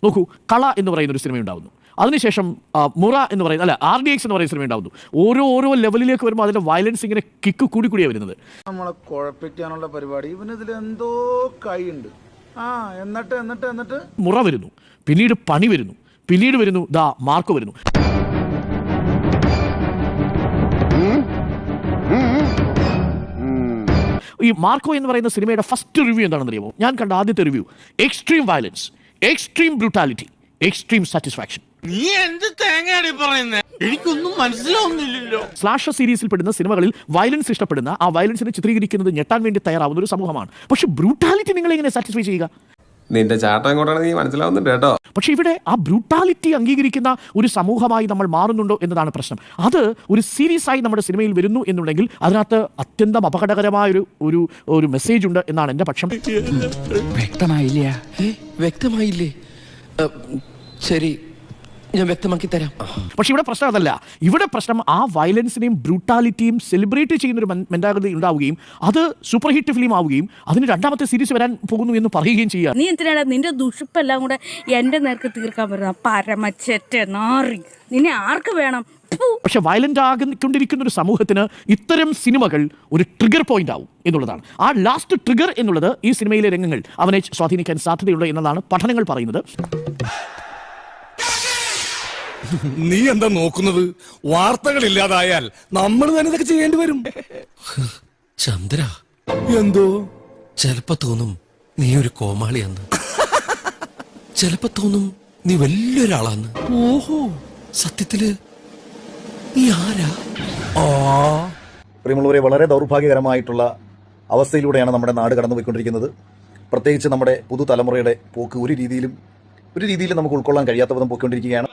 നോക്കൂ, കള എന്ന് പറയുന്ന ഒരു സിനിമ ഉണ്ടാകുന്നു, അതിനുശേഷം മുറ എന്ന് പറയുന്ന RDX എന്ന് പറയുന്ന സിനിമ ഉണ്ടാകുന്നു. ഓരോ ലെവലിലേക്ക് വരുമ്പോൾ അതിൻ്റെ വയലൻസ് ഇങ്ങനെ കിക്ക് കൂടിയാണ് വരുന്നത്. നമ്മളെ കുഴപ്പിക്കാനുള്ള പരിപാടി ഇവനിതിൽ എന്തോ കൈയുണ്ട്. എന്നിട്ട് മുറ വരുന്നു, പിന്നീട് പണി വരുന്നു, പിന്നീട് വരുന്നു മാർക്കോ വരുന്നു. ഈ മാർക്കോ എന്ന് പറയുന്ന സിനിമയുടെ ഫസ്റ്റ് റിവ്യൂ എന്താണെന്ന് അറിയാമോ? ഞാൻ കണ്ട ആദ്യത്തെ review, extreme violence, extreme brutality, extreme satisfaction. നീ എന്ത് തേങ്ങയാടി പറയുന്നേ? എനിക്കൊന്നും മനസ്സിലാവുന്നില്ലല്ലോ. സ്ലാഷർ സീരീസിൽ പെടുന്ന സിനിമകളിൽ വയലൻസ് ഇഷ്ടപ്പെടുന്ന, ആ വയലൻസിനെ ചിത്രീകരിക്കുന്നത് ഞെട്ടാൻ വേണ്ടി തയ്യാറാവുന്ന ഒരു സമൂഹമാണ്. പക്ഷെ ബ്രൂട്ടാലിറ്റി നിങ്ങൾ എങ്ങനെ സാറ്റിസ്ഫൈ ചെയ്യുക? നിന്റെ ചാട്ടം കൊണ്ടാണ് നീ മനസ്സിലാവുന്നുണ്ട് കേട്ടോ. പക്ഷെ ഇവിടെ ആ ബ്രൂട്ടാലിറ്റി അംഗീകരിക്കുന്ന ഒരു സമൂഹമായി നമ്മൾ മാറുന്നുണ്ടോ എന്നതാണ് പ്രശ്നം. അത് ഒരു സീരീസ് ആയി നമ്മുടെ സിനിമയിൽ വരുന്നു എന്നുണ്ടെങ്കിൽ അതിനകത്ത് അത്യന്തം അപകടകരമായ ഒരു മെസ്സേജ് ഉണ്ട് എന്നാണ് എൻ്റെ പക്ഷം. വ്യക്തമായില്ലേ? ശരി, ഞാൻ വ്യക്തമാക്കി തരാം. പക്ഷെ ഇവിടെ പ്രശ്നം അതല്ല. ഇവിടെ പ്രശ്നം ആ വയലൻസിനെയും ബ്രൂട്ടാലിറ്റിയും സെലിബ്രേറ്റ് ചെയ്യുന്നൊരു മെന്റാലിറ്റി ഉണ്ടാവുകയും അത് സൂപ്പർ ഹിറ്റ് ഫിലിം ആവുകയും അതിന് രണ്ടാമത്തെ സീരീസ് വരാൻ പോകുന്നു എന്ന് പറയുകയും ചെയ്യുക. നീ എന്തിനാണ് നിന്റെ ദുഷിപ്പെല്ലാം കൂടെ എൻ്റെ നേർക്ക് തീർക്കാൻ പറ്റുന്ന പരമച്ചെറ്റ നാറി? നിന്നെ ആർക്ക് വേണം? പക്ഷെ വയലന്റ് ആകൊണ്ടിരിക്കുന്ന ഒരു സമൂഹത്തിന് ഇത്തരം സിനിമകൾ ഒരു ട്രിഗർ പോയിന്റ് ആവും എന്നുള്ളതാണ്. ആ ലാസ്റ്റ് ട്രിഗർ എന്നുള്ളത് ഈ സിനിമയിലെ രംഗങ്ങൾ അവനെ സ്വാധീനിക്കാൻ സാധ്യതയുണ്ട് എന്നതാണ് പഠനങ്ങൾ പറയുന്നത്. നീ എന്താ നോക്കുന്നത്? വാർത്തകളില്ലാതായാൽ നമ്മൾ തന്നെ ഇതൊക്കെ ചെയ്യേണ്ടി വരും. ചന്ദ്ര, എന്തോ ചിലപ്പോ തോന്നും നീ ഒരു കോമാളിയാന്ന്, ചിലപ്പോ തോന്നും നീ വലിയൊരാളാന്ന്. ഓഹോ, സത്യത്തില് നീ ആരാ? പ്രിയമുള്ളവരെ, വളരെ ദൗർഭാഗ്യകരമായിട്ടുള്ള അവസ്ഥയിലൂടെയാണ് നമ്മുടെ നാട് കടന്നുപോയിക്കൊണ്ടിരിക്കുന്നത്. പ്രത്യേകിച്ച് നമ്മുടെ പുതുതലമുറയുടെ പോക്ക് ഒരു രീതിയിലും നമുക്ക് ഉൾക്കൊള്ളാൻ കഴിയാത്ത വിധം പോയിക്കൊണ്ടിരിക്കുകയാണ്.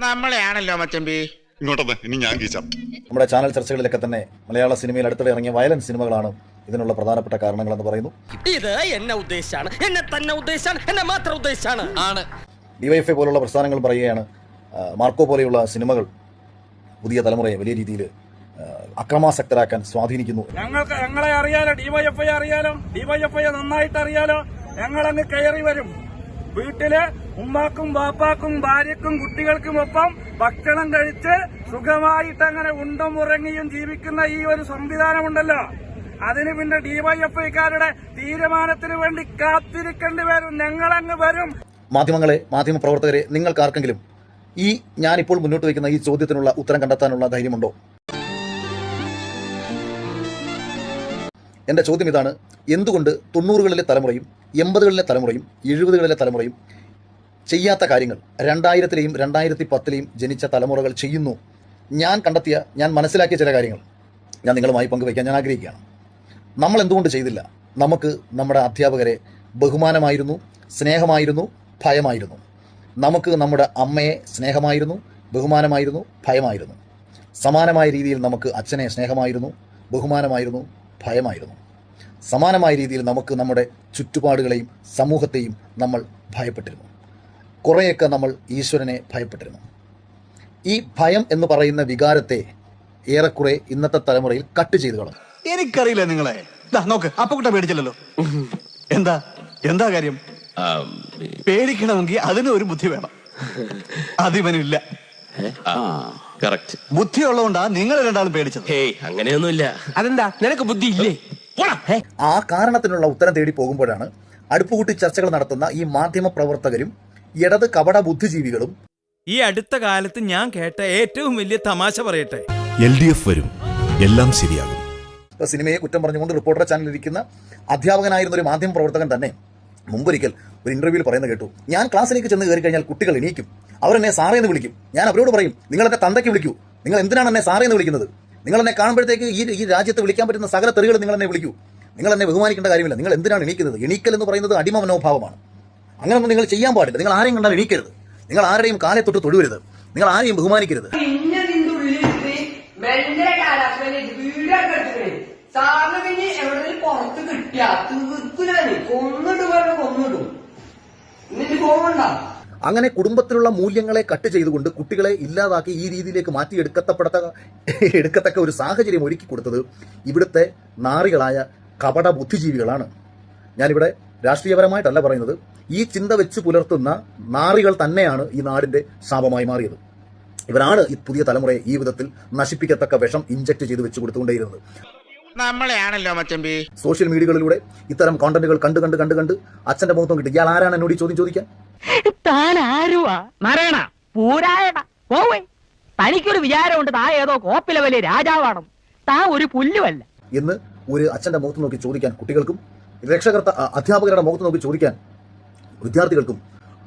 നമ്മളെയാണല്ലോ മച്ചമ്പി. ഇങ്ങോട്ടേ, ഇനി ഞാൻ കീച്ചാം. നമ്മുടെ ചാനൽ ചർച്ചകളിലൊക്കെ തന്നെ മലയാള സിനിമയിൽ അടുത്തിടെ ഇറങ്ങിയ വയലൻസ് സിനിമകളാണ് ഇതിനുള്ള പ്രധാനപ്പെട്ട കാരണങ്ങളെന്ന് പറയുന്നു. ഇത് എന്നെ ഉദ്ദേശാണ്, എന്നെ തന്നെ ഉദ്ദേശാണ്, എന്നെ മാത്രം ഉദ്ദേശാണ്. DYFI പോലുള്ള പ്രസ്ഥാനങ്ങൾ പറയുകയാണ് മാർക്കോ പോലെയുള്ള സിനിമകൾ പുതിയ തലമുറയെ വലിയ രീതിയിൽ അക്രമാസക്തരാക്കാൻ സ്വാധീനിക്കുന്നു. ഞങ്ങളെ അറിയാലോ, DYFI അറിയാലോ, DYFI നന്നായിട്ട് അറിയാലോ. ഞങ്ങളങ്ങ് കയറി വരും. വീട്ടില് ഉമ്മാക്കും ബാപ്പാക്കും ഭാര്യക്കും കുട്ടികൾക്കുമൊപ്പം ഭക്ഷണം കഴിച്ച് സുഖമായിട്ട് അങ്ങനെ ഉണ്ടും ഉറങ്ങിയും ജീവിക്കുന്ന ഈ ഒരു സംവിധാനമുണ്ടല്ലോ, അതിന് പിന്നെ DYFIക്കാരുടെ തീരുമാനത്തിന് വേണ്ടി കാത്തിരിക്കേണ്ടി വരും. ഞങ്ങളങ്ങ് വരും. മാധ്യമപ്രവർത്തകരെ, നിങ്ങൾക്കാർക്കെങ്കിലും ഈ ഞാനിപ്പോൾ മുന്നോട്ട് വയ്ക്കുന്ന ഈ ചോദ്യത്തിനുള്ള ഉത്തരം കണ്ടെത്താനുള്ള ധൈര്യമുണ്ടോ? എന്റെ ചോദ്യം ഇതാണ്: എന്തുകൊണ്ട് 90കളിലെ തലമുറയും 80കളിലെ തലമുറയും 70കളിലെ തലമുറയും ചെയ്യാത്ത കാര്യങ്ങൾ 2000-ലെയും 2010-ലെയും ജനിച്ച തലമുറകൾ ചെയ്യുന്നു? ഞാൻ മനസ്സിലാക്കിയ ചില കാര്യങ്ങൾ ഞാൻ നിങ്ങളുമായി പങ്കുവയ്ക്കാൻ ഞാൻ ആഗ്രഹിക്കുകയാണ്. നമ്മൾ എന്തുകൊണ്ട് ചെയ്തില്ല? നമുക്ക് നമ്മുടെ അധ്യാപകരെ ബഹുമാനമായിരുന്നു, സ്നേഹമായിരുന്നു, ഭയമായിരുന്നു. നമുക്ക് നമ്മുടെ അമ്മയെ സ്നേഹമായിരുന്നു, ബഹുമാനമായിരുന്നു, ഭയമായിരുന്നു. സമാനമായ രീതിയിൽ നമുക്ക് അച്ഛനെ സ്നേഹമായിരുന്നു, ബഹുമാനമായിരുന്നു, ഭയമായിരുന്നു. സമാനമായ രീതിയിൽ നമുക്ക് നമ്മുടെ ചുറ്റുപാടുകളെയും സമൂഹത്തെയും നമ്മൾ ഭയപ്പെട്ടിരുന്നു. കുറേയൊക്കെ നമ്മൾ ഈശ്വരനെ ഭയപ്പെട്ടിരുന്നു. ഈ ഭയം എന്ന് പറയുന്ന വികാരത്തെ ഏറെക്കുറെ ഇന്നത്തെ തലമുറയിൽ കട്ട് ചെയ്ത് കളഞ്ഞു. എനിക്കറിയില്ല നിങ്ങളെ. നോക്ക്, അപ്പക്കുട്ട പേടിച്ചില്ലല്ലോ. എന്താ കാര്യം? പേടിക്കണമെങ്കിൽ അതിന് ഒരു ബുദ്ധി വേണം. അതിവനില്ല. ബുദ്ധിയുള്ളതുകൊണ്ടാ നിങ്ങൾ രണ്ടാളും പേടിച്ചത്. അങ്ങനെയൊന്നുമില്ല. അതെന്താ, നിനക്ക് ബുദ്ധി ഇല്ലേ? ആ കാരണത്തിനുള്ള ഉത്തരം തേടി പോകുമ്പോഴാണ് അടുപ്പുകൂട്ടി ചർച്ചകൾ നടത്തുന്ന ഈ മാധ്യമ പ്രവർത്തകരും ഇടത് കപട ബുദ്ധിജീവികളും ഈ അടുത്ത കാലത്ത് ഞാൻ കേട്ട ഏറ്റവും വലിയ തമാശ പറയട്ടെ. LDF വരും, എല്ലാം ശരിയാകും. സിനിമയെ കുറ്റം പറഞ്ഞുകൊണ്ട് റിപ്പോർട്ടർ ചാനലിൽ ഇരിക്കുന്ന അധ്യാപകനായിരുന്ന ഒരു മാധ്യമ പ്രവർത്തകൻ തന്നെ മുമ്പൊരിക്കൽ ഒരു ഇന്റർവ്യൂവിൽ പറയുന്നത് കേട്ടു: ഞാൻ ക്ലാസ്സിലേക്ക് ചെന്ന് കയറി കഴിഞ്ഞാൽ കുട്ടികൾ എണീക്കും, അവരെന്നെ സാറേ എന്ന് വിളിക്കും. ഞാൻ അവരോട് പറയും, നിങ്ങൾ എന്നെ തന്തയ്ക്ക് വിളിക്കൂ, നിങ്ങൾ എന്തിനാണ് എന്നെ സാറേ എന്ന് വിളിക്കുന്നത്? നിങ്ങൾ എന്നെ കാണുമ്പോഴത്തേക്ക് ഈ രാജ്യത്ത് വിളിക്കാൻ പറ്റുന്ന സകല തെറികൾ നിങ്ങൾ എന്നെ വിളിക്കൂ, നിങ്ങൾ എന്നെ ബഹുമാനിക്കേണ്ട കാര്യമില്ല. നിങ്ങൾ എന്തിനാണ് എണീക്കുന്നത്? എണീക്കൽ എന്ന് പറയുന്നത് അടിമ മനോഭാവമാണ്. അങ്ങനെയൊന്നും നിങ്ങൾ ചെയ്യാൻ പാടില്ല. നിങ്ങൾ ആരെയും കണ്ടാൽ എണീക്കരുത്, നിങ്ങൾ ആരുടെയും കാലെ തൊട്ട് തൊഴുവരുത്, നിങ്ങൾ ആരെയും ബഹുമാനിക്കരുത്. അങ്ങനെ കുടുംബത്തിലുള്ള മൂല്യങ്ങളെ കട്ട് ചെയ്തുകൊണ്ട് കുട്ടികളെ ഇല്ലാതാക്കി ഈ രീതിയിലേക്ക് എടുക്കത്തക്ക ഒരു സാഹചര്യം ഒരുക്കി കൊടുത്തത് ഇവിടുത്തെ നാറികളായ കപട ബുദ്ധിജീവികളാണ്. ഞാനിവിടെ രാഷ്ട്രീയപരമായിട്ടല്ല പറയുന്നത്. ഈ ചിന്ത വെച്ച് പുലർത്തുന്ന നാറികൾ തന്നെയാണ് ഈ നാടിന്റെ ശാപമായി മാറിയത്. ഇവരാണ് ഈ പുതിയ തലമുറയെ ഈ വിധത്തിൽ നശിപ്പിക്കത്തക്ക വിഷം ഇഞ്ചക്ട് ചെയ്ത് വെച്ച് കൊടുത്തുകൊണ്ടേയിരുന്നത്. നമ്മളെയാണല്ലോ മച്ചമ്പി. സോഷ്യൽ മീഡിയകളിലൂടെ ഇത്തരം കോണ്ടന്റുകൾ കണ്ട് അച്ഛന്റെ മുഖത്തും കിട്ടി. ഇയാൾ ആരാണ് എന്നോട് ഈ ചോദ്യം ചോദിക്കാൻ? തനിക്കൊരു വിചാരമുണ്ട് താ ഏതോ കോപ്പിലെ വലിയ രാജാവാണ്, താ ഒരു പുല്ലുമല്ല എന്ന് ഒരു അച്ഛന്റെ മുഖത്ത് നോക്കി ചോദിക്കാൻ കുട്ടികൾക്കും, രക്ഷകർത്ത അധ്യാപകരുടെ മുഖത്ത് നോക്കി ചോദിക്കാൻ വിദ്യാർത്ഥികൾക്കും,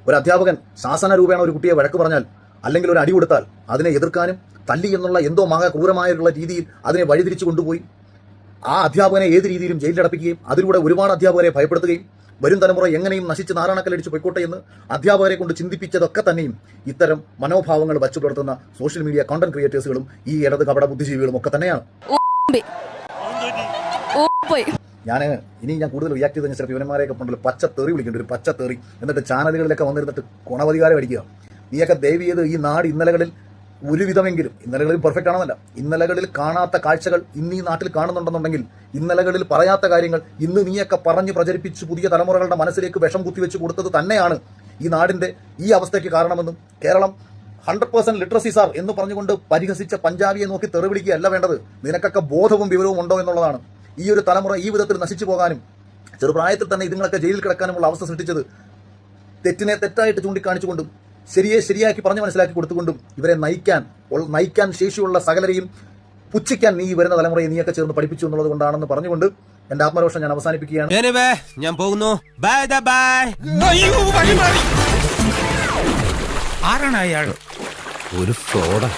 ഒരു അധ്യാപകൻ ശാസന രൂപേണ ഒരു കുട്ടിയെ വഴക്ക് പറഞ്ഞാൽ അല്ലെങ്കിൽ ഒരു അടി കൊടുത്താൽ അതിനെ എതിർക്കാനും തല്ലി എന്നുള്ള എന്തോ ക്രൂരമായുള്ള രീതിയിൽ അതിനെ വഴിതിരിച്ചു കൊണ്ടുപോയി ആ അധ്യാപകനെ ഏത് രീതിയിലും ജയിലിലടപ്പിക്കുകയും അതിലൂടെ ഒരുപാട് അധ്യാപകരെ ഭയപ്പെടുത്തുകയും വരും തലമുറ എങ്ങനെയും നശിച്ച് നാരായണക്കല്ലടിച്ച് പൊയ്ക്കോട്ടെ എന്ന് അധ്യാപകരെ കൊണ്ട് ചിന്തിപ്പിച്ചതൊക്കെ തന്നെയും ഇത്തരം മനോഭാവങ്ങൾ വച്ചു പുലർത്തുന്ന സോഷ്യൽ മീഡിയ കോണ്ടന്റ് ക്രിയേറ്റേഴ്സുകളും ഈ ഇടത് കപട ബുദ്ധിജീവികളും ഒക്കെ തന്നെയാണ്. ഞാൻ കൂടുതൽ റിയാക്ട് ചെയ്ത് ചിലപ്പോൾ ഇവന്മാരെയൊക്കെ കൊണ്ടല്ലോ പച്ച തെറി വിളിക്കേണ്ട ഒരു പച്ച തെറി, എന്നിട്ട് ചാനലുകളിലൊക്കെ വന്നിരുന്നിട്ട് ഗുണവധികാരം അടിക്കുക. നീയൊക്കെ ദയവ് ചെയ്ത് ഈ നാട് ഇന്നലകളിൽ ഒരുവിധമെങ്കിലും, ഇന്നലകളിൽ പെർഫെക്റ്റ് ആണെന്നല്ല, ഇന്നലകളിൽ കാണാത്ത കാഴ്ചകൾ ഇന്ന് ഈ നാട്ടിൽ കാണുന്നുണ്ടെന്നുണ്ടെങ്കിൽ, ഇന്നലകളിൽ പറയാത്ത കാര്യങ്ങൾ ഇന്ന് നീയൊക്കെ പറഞ്ഞ് പ്രചരിപ്പിച്ച് പുതിയ തലമുറകളുടെ മനസ്സിലേക്ക് വിഷം കുത്തിവെച്ച് കൊടുത്തത് തന്നെയാണ് ഈ നാടിന്റെ ഈ അവസ്ഥയ്ക്ക് കാരണമെന്നും കേരളം 100% ലിറ്ററസി സാർ എന്ന് പറഞ്ഞുകൊണ്ട് പരിഹസിച്ച പഞ്ചാബിയെ നോക്കി തെറി വിളിക്കുകയല്ല വേണ്ടത്. നിനക്കൊക്കെ ബോധവും വിവരവും ഉണ്ടോ എന്നുള്ളതാണ്. ഈ ഒരു തലമുറ ഈ വിധത്തിൽ നശിച്ചു പോകാനും ചെറുപ്രായത്തിൽ തന്നെ ഇതുങ്ങളൊക്കെ ജയിലിൽ കിടക്കാനുമുള്ള അവസ്ഥ സൃഷ്ടിച്ചത് തെറ്റിനെ തെറ്റായിട്ട് ചൂണ്ടിക്കാണിച്ചുകൊണ്ടും ശരിയാക്കി പറഞ്ഞു മനസ്സിലാക്കി കൊടുത്തുകൊണ്ടും ഇവരെ നയിക്കാൻ ശേഷിയുള്ള സകലരെയും പുച്ഛിക്കാൻ നീ വരുന്ന തലമുറയെ നീയൊക്കെ ചേർന്ന് പഠിപ്പിച്ചു എന്നുള്ളത് കൊണ്ടാണെന്ന് പറഞ്ഞുകൊണ്ട് എന്റെ ആത്മരോഷം ഞാൻ അവസാനിപ്പിക്കുകയാണ്. ഞാൻ പോകുന്നു. ആരാണ് അയാൾ? ഒരു ഫ്രോഡാ.